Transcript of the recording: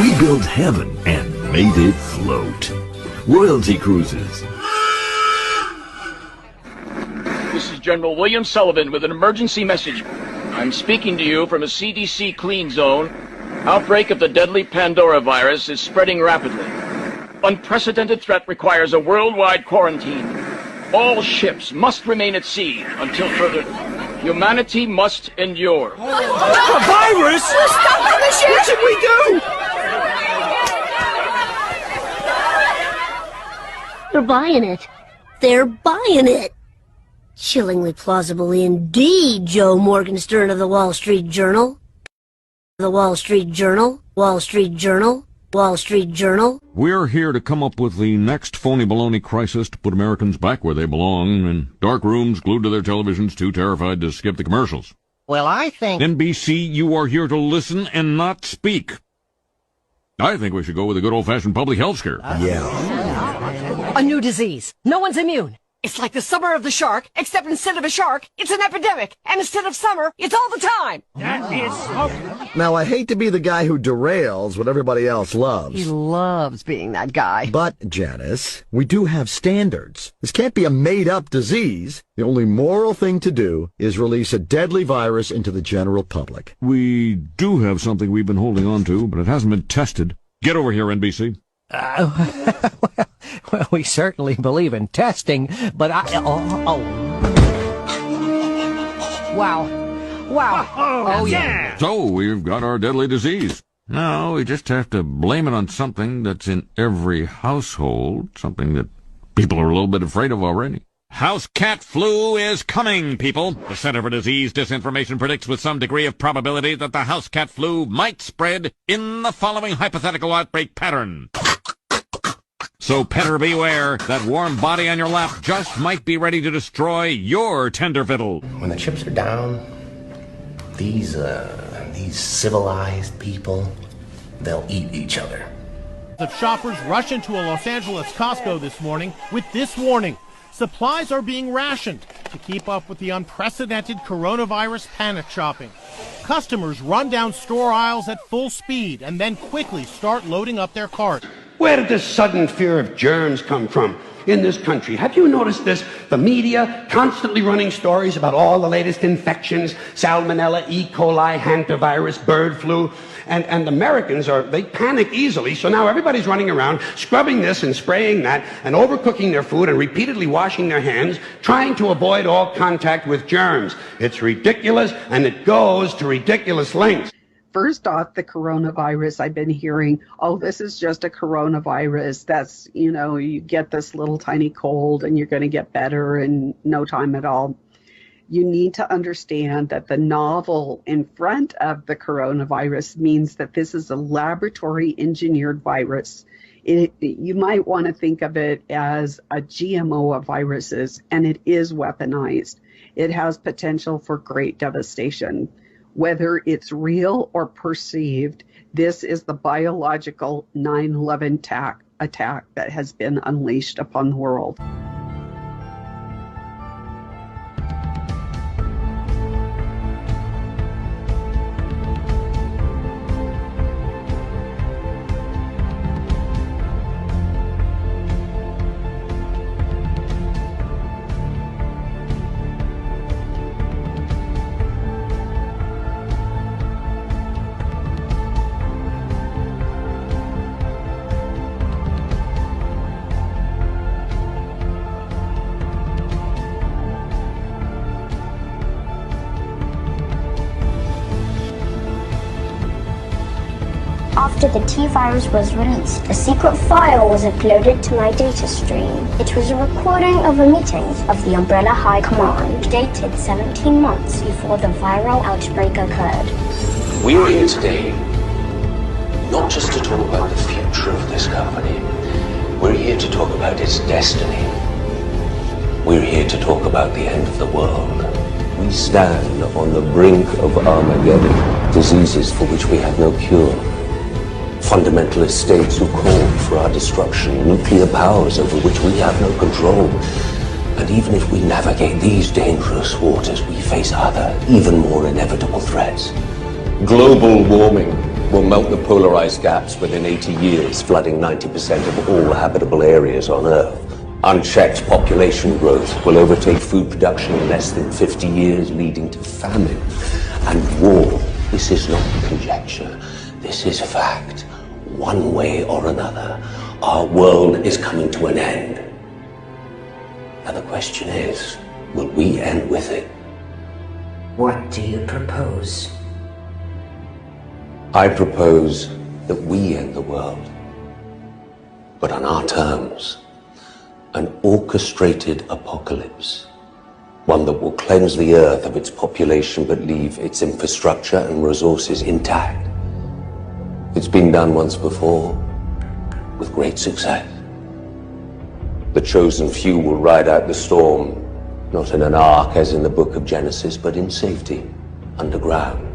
We built heaven and made it float. Royalty Cruises. This is General William Sullivan with an emergency message. I'm speaking to you from a CDC clean zone. Outbreak of the deadly Pandora virus is spreading rapidly. Unprecedented threat requires a worldwide quarantine. All ships must remain at sea until further. Humanity must endure. A virus? Stop the ship! What should we do? They're buying it. They're buying it. Chillingly plausible indeed, Joe Morgenstern of the Wall Street Journal. The Wall Street Journal. Wall Street Journal. Wall Street Journal. We're here to come up with the next phony baloney crisis to put Americans back where they belong, in dark rooms glued to their televisions, too terrified to skip the commercials. Well, I think... NBC, you are here to listen and not speak. I think we should go with a good old-fashioned public health scare. A new disease. No one's immune. It's like the summer of the shark, except instead of a shark, it's an epidemic. And instead of summer, it's all the time. That is so... Now, I hate to be the guy who derails what everybody else loves. He loves being that guy. But, Janice, we do have standards. This can't be a made-up disease. The only moral thing to do is release a deadly virus into the general public. We do have something we've been holding on to, but it hasn't been tested. Get over here, NBC. Well, we certainly believe in testing, but Wow. Oh, yeah. So, we've got our deadly disease. Now, we just have to blame it on something that's in every household, something that people are a little bit afraid of already. House cat flu is coming, people. The Center for Disease Disinformation predicts with some degree of probability that the house cat flu might spread in the following hypothetical outbreak pattern. So petter beware, that warm body on your lap just might be ready to destroy your tender fiddle. When the chips are down, these civilized people, they'll eat each other. The shoppers rush into a Los Angeles Costco this morning with this warning. Supplies are being rationed to keep up with the unprecedented coronavirus panic shopping. Customers run down store aisles at full speed and then quickly start loading up their cart. Where did this sudden fear of germs come from in this country? Have you noticed this? The media constantly running stories about all the latest infections, salmonella, E. coli, hantavirus, bird flu. And Americans they panic easily, so now everybody's running around scrubbing this and spraying that and overcooking their food and repeatedly washing their hands, trying to avoid all contact with germs. It's ridiculous, and it goes to ridiculous lengths. First off, the coronavirus, I've been hearing, oh, this is just a coronavirus. That's, you get this little tiny cold and you're going to get better in no time at all. You need to understand that the novel in front of the coronavirus means that this is a laboratory engineered virus. You might want to think of it as a GMO of viruses, and it is weaponized. It has potential for great devastation. Whether it's real or perceived, this is the biological 9/11 attack that has been unleashed upon the world. After the T-virus was released, a secret file was uploaded to my data stream. It was a recording of a meeting of the Umbrella High Command, dated 17 months before the viral outbreak occurred. We're here today not just to talk about the future of this company. We're here to talk about its destiny. We're here to talk about the end of the world. We stand on the brink of Armageddon, diseases for which we have no cure. Fundamentalist states who call for our destruction, nuclear powers over which we have no control. And even if we navigate these dangerous waters, we face other, even more inevitable threats. Global warming, will melt the polar ice caps within 80 years, flooding 90% of all habitable areas on Earth. Unchecked population growth will overtake food production in less than 50 years, leading to famine and war. This is not conjecture. This is fact. One way or another, our world is coming to an end. Now the question is, will we end with it? What do you propose? I propose that we end the world, but on our terms. An orchestrated apocalypse. One that will cleanse the Earth of its population but leave its infrastructure and resources intact. It's been done once before, with great success. The chosen few will ride out the storm, not in an ark as in the book of Genesis, but in safety, underground.